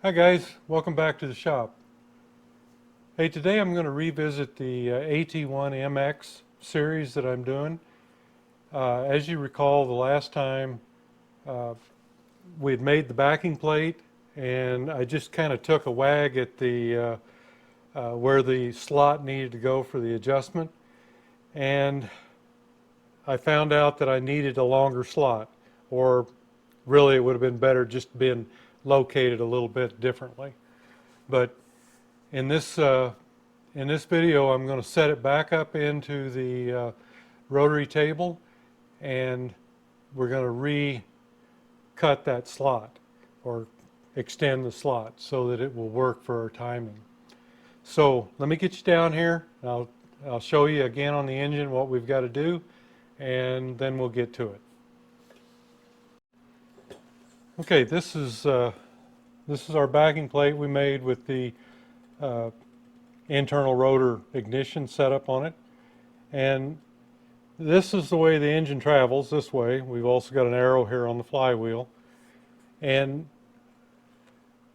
Hi guys, welcome back to the shop. Hey, today I'm going to revisit the AT-1MX series that I'm doing. As you recall, the last time uh, we had made the backing plate and I just kind of took a wag at the where the slot needed to go for the adjustment, and I found out that I needed a longer slot, or really it would have been better just been located a little bit differently. But in this In this video, I'm going to set it back up into the rotary table, and we're going to recut that slot or extend the slot so that it will work for our timing. So let me get you down here. I'll show you again on the engine what we've got to do, and then we'll get to it. Okay, this is our backing plate we made with the uh, internal rotor ignition setup on it, and this is the way the engine travels, this way. We've also got an arrow here on the flywheel. And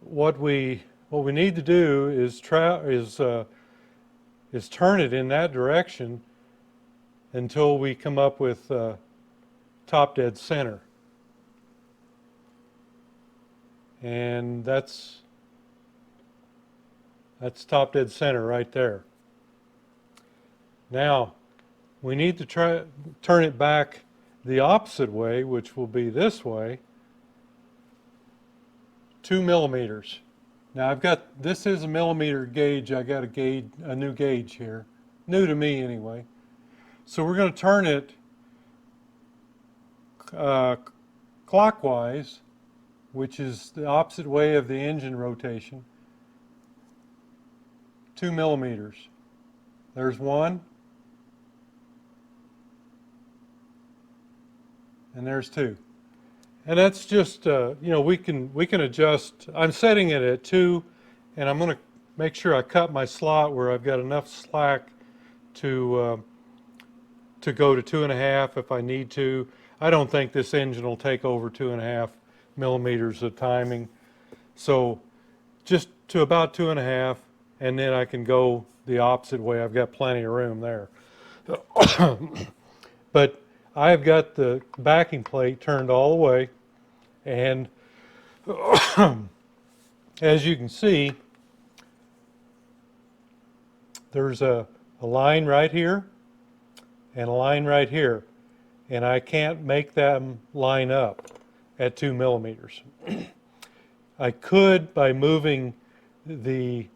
what we need to do is turn it in that direction until we come up with top dead center. And that's top dead center right there. Now, we need to turn it back the opposite way, which will be this way, 2 millimeters. Now this is a millimeter gauge. I got a new gauge here, new to me anyway. So we're going to turn it clockwise, which is the opposite way of the engine rotation, 2 millimeters. There's one, and there's two. And that's just, we can adjust. I'm setting it at 2, and I'm going to make sure I cut my slot where I've got enough slack to go to 2.5 if I need to. I don't think this engine will take over 2.5 millimeters of timing. So just to about 2.5, and then I can go the opposite way. I've got plenty of room there. But I've got the backing plate turned all the way, and as you can see, there's a line right here and a line right here, and I can't make them line up at 2 millimeters. I could, by moving the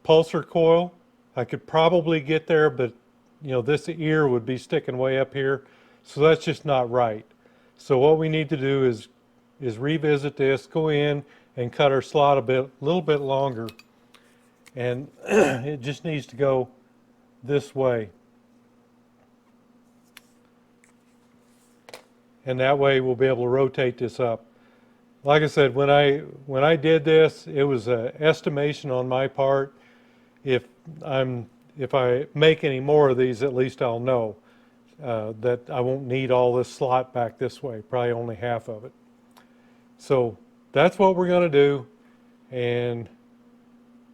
pulsar coil, I could probably get there, but this ear would be sticking way up here, so that's just not right. So what we need to do is revisit this, go in and cut our slot a little bit longer, and it just needs to go this way. And that way we'll be able to rotate this up. Like I said, when I did this, it was an estimation on my part. If I make any more of these, at least I'll know that I won't need all this slot back this way, probably only half of it. So that's what we're going to do, and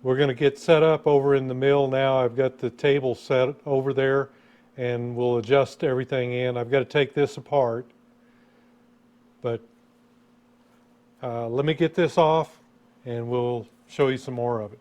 we're going to get set up over in the mill now. I've got the table set over there, and we'll adjust everything in. I've got to take this apart, but let me get this off, and we'll show you some more of it.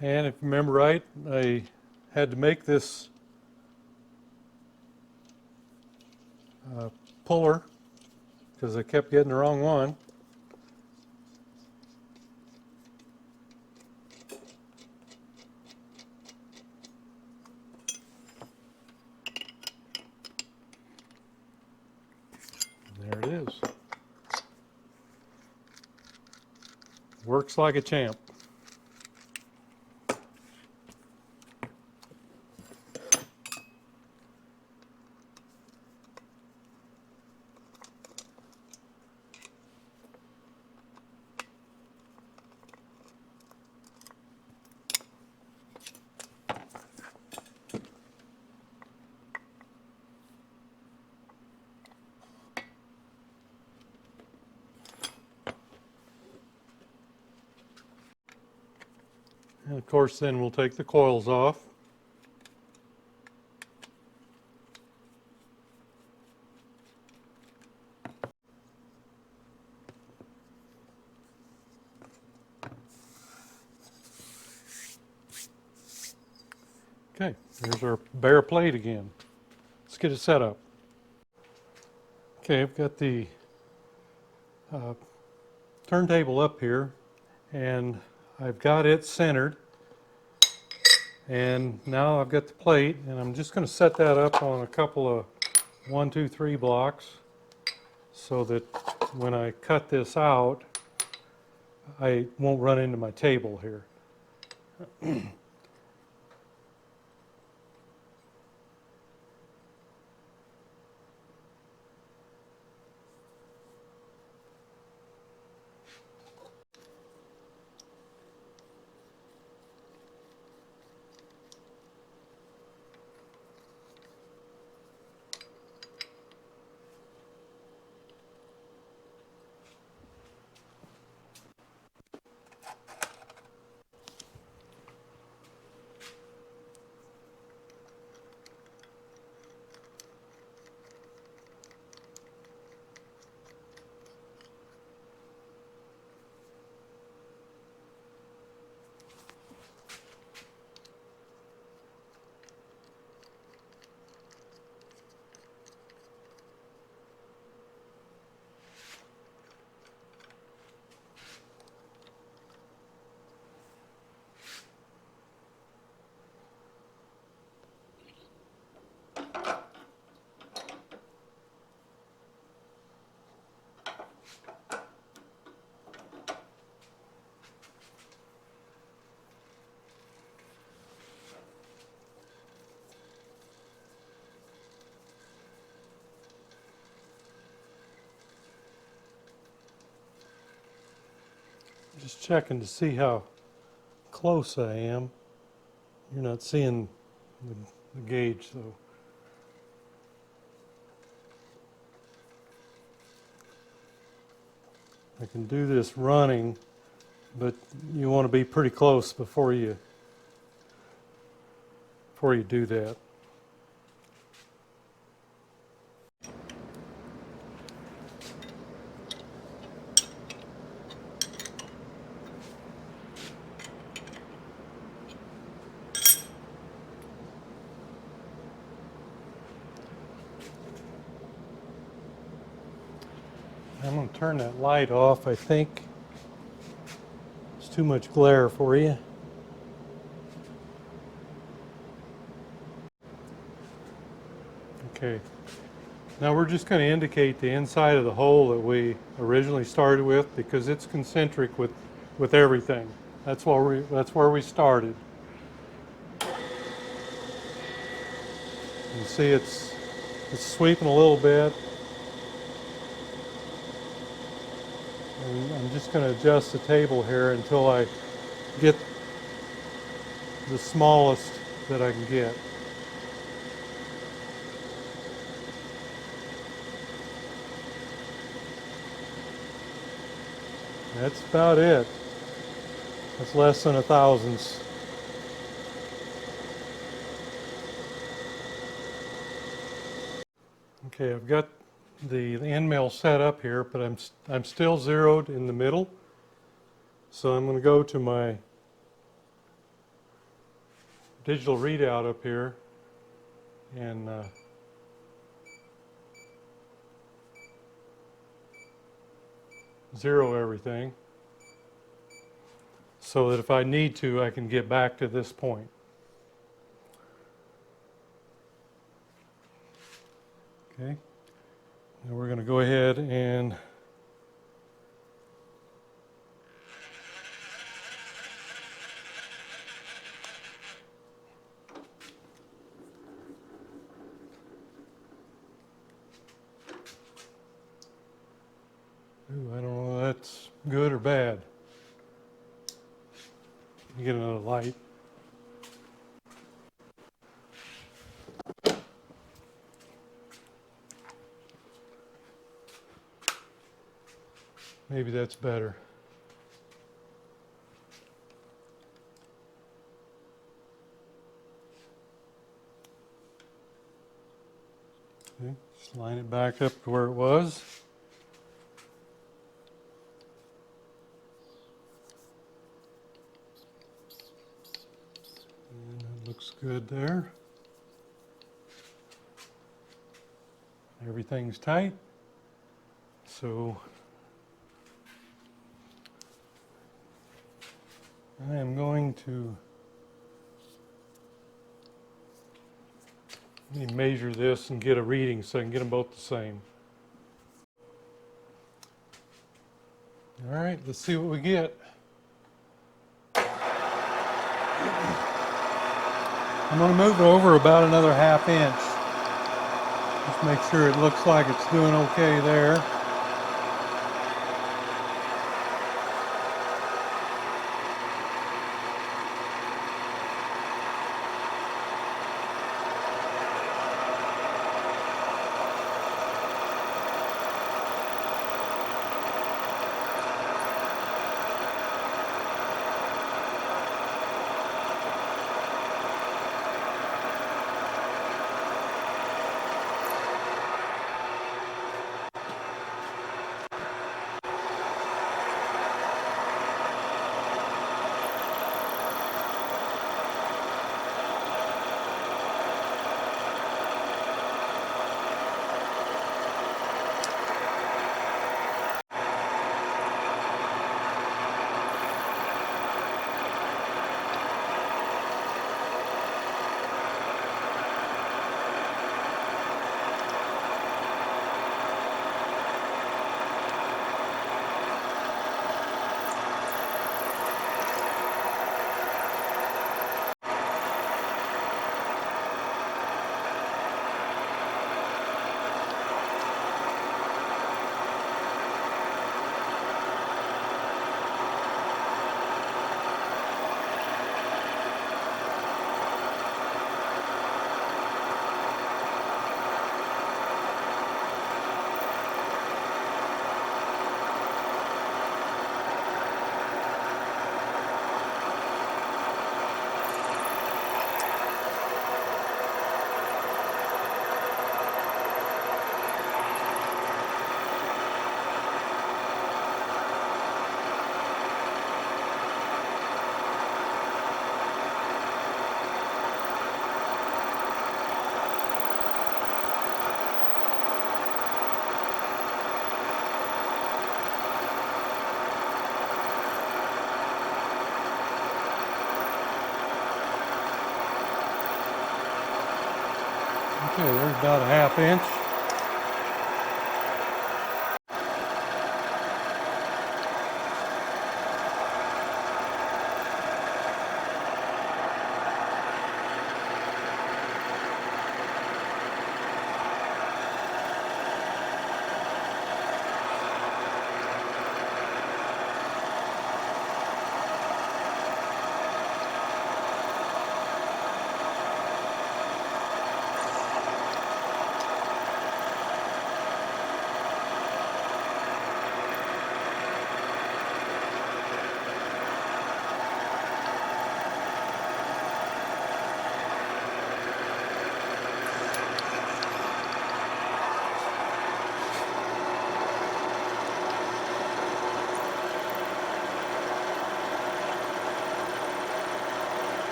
And if you remember right, I had to make this puller because I kept getting the wrong one. There it is. Works like a champ. And of course then we'll take the coils off. Okay, there's our bare plate again. Let's get it set up. Okay, I've got the turntable up here, and I've got it centered. And now I've got the plate, and I'm just going to set that up on a couple of 1, 2, 3 blocks so that when I cut this out, I won't run into my table here. Just checking to see how close I am. You're not seeing the gauge though. I can do this running, but you want to be pretty close before you do that. I'm going to turn that light off. I think it's too much glare for you. Okay. Now we're just going to indicate the inside of the hole that we originally started with because it's concentric with everything. That's where we started. You see it's sweeping a little bit. And I'm just going to adjust the table here until I get the smallest that I can get. That's about it. That's less than a thousandths. Okay, I've got the end mill set up here, but I'm still zeroed in the middle. So I'm going to go to my digital readout up here and zero everything so that if I need to, I can get back to this point. Okay, now we're going to go ahead and I don't know if that's good or bad. Get another light. Maybe that's better. Let's line it back up to where it was. And it looks good there. Everything's tight. So I am going to let me measure this and get a reading so I can get them both the same. All right, let's see what we get. I'm going to move it over about another 1/2 inch. Just make sure it looks like it's doing okay there. Okay, there's about a 1/2 inch.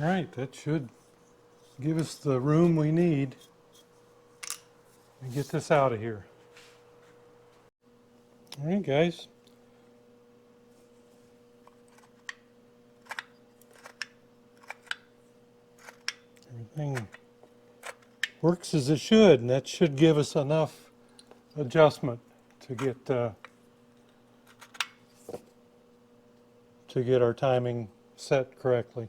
All right, that should give us the room we need and get this out of here. All right, guys. Everything works as it should, and that should give us enough adjustment to get our timing set correctly.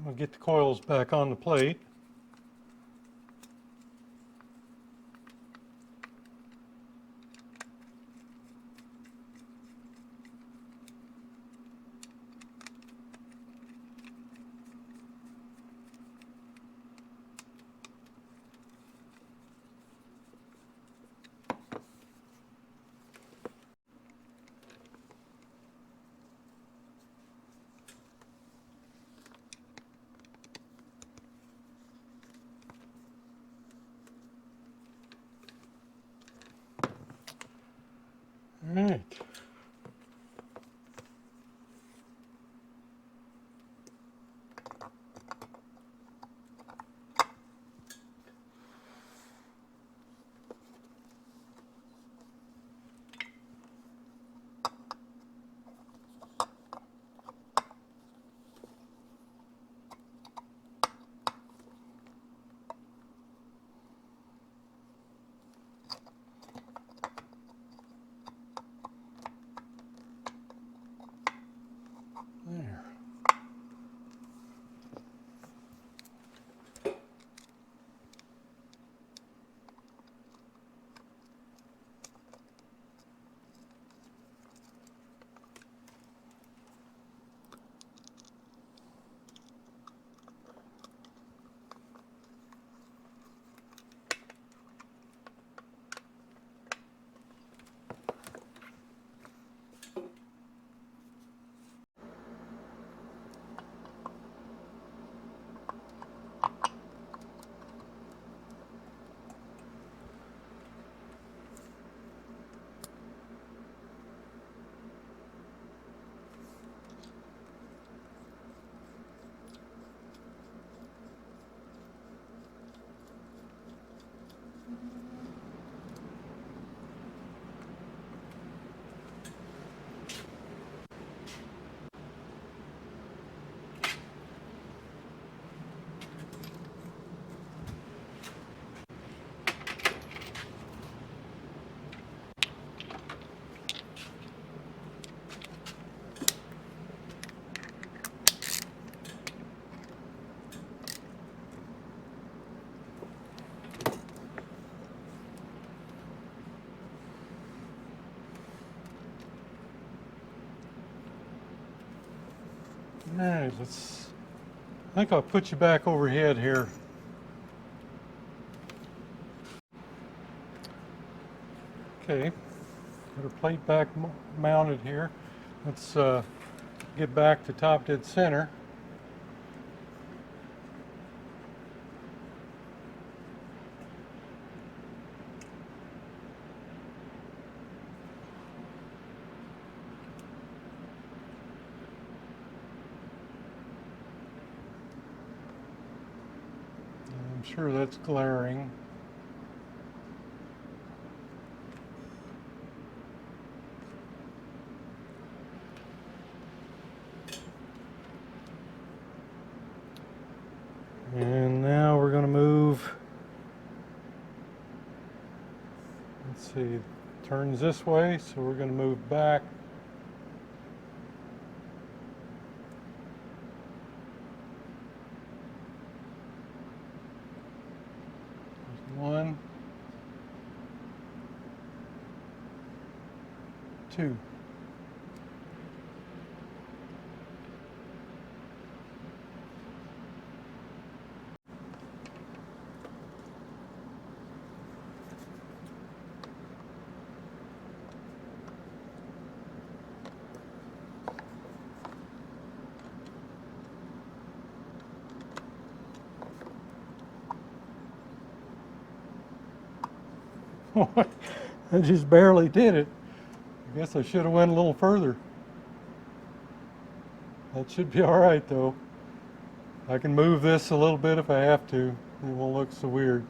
I'll get the coils back on the plate. All right. There. All right, I think I'll put you back overhead here. Okay, got our plate back mounted here. Let's get back to top dead center. I'm sure that's glaring. And now we're going to move, let's see, it turns this way, so we're going to move back. There's 1, 2. I just barely did it. I guess I should have went a little further. That should be all right though. I can move this a little bit if I have to. It won't look so weird.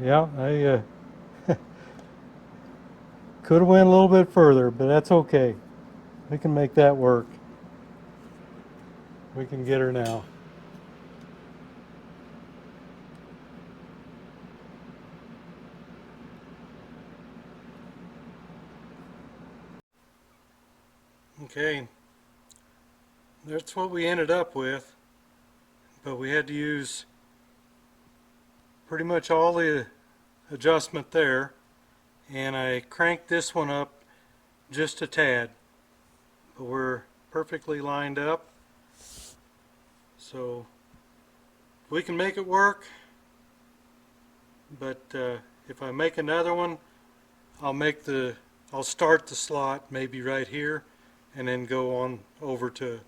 Yeah, I could have went a little bit further, but that's okay. We can make that work. We can get her now. Okay, that's what we ended up with, but we had to use pretty much all the adjustment there, and I cranked this one up just a tad, but we're perfectly lined up, so we can make it work. But if I make another one, I'll start the slot maybe right here and then go on over to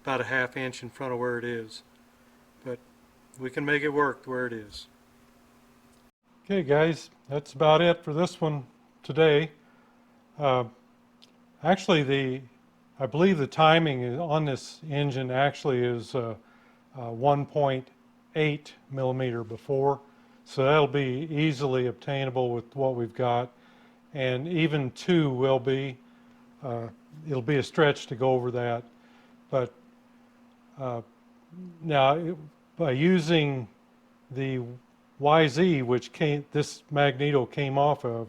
about a ½ inch in front of where it is. But we can make it work where it is. Okay guys, that's about it for this one today. Actually, I believe the timing on this engine actually is 1.8 millimeter before, so that'll be easily obtainable with what we've got, and even 2 will be. It'll be a stretch to go over that, but now by using the YZ, which this magneto came off of,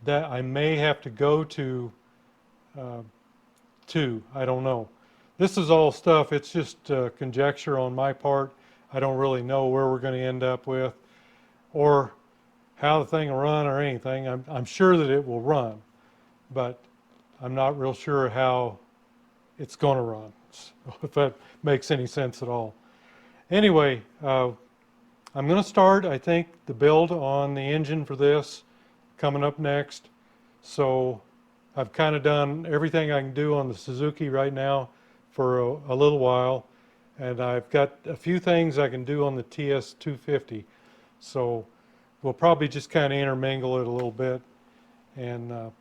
that I may have to go to 2. I don't know. This is all stuff, it's just conjecture on my part. I don't really know where we're going to end up with or how the thing will run or anything. I'm sure that it will run, but I'm not real sure how it's going to run, if that makes any sense at all. Anyway, I'm going to start, I think, the build on the engine for this coming up next. So I've kind of done everything I can do on the Suzuki right now for a little while, and I've got a few things I can do on the TS250. So we'll probably just kind of intermingle it a little bit, and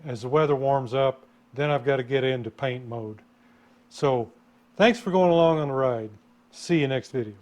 as the weather warms up, then I've got to get into paint mode. So thanks for going along on the ride. See you next video.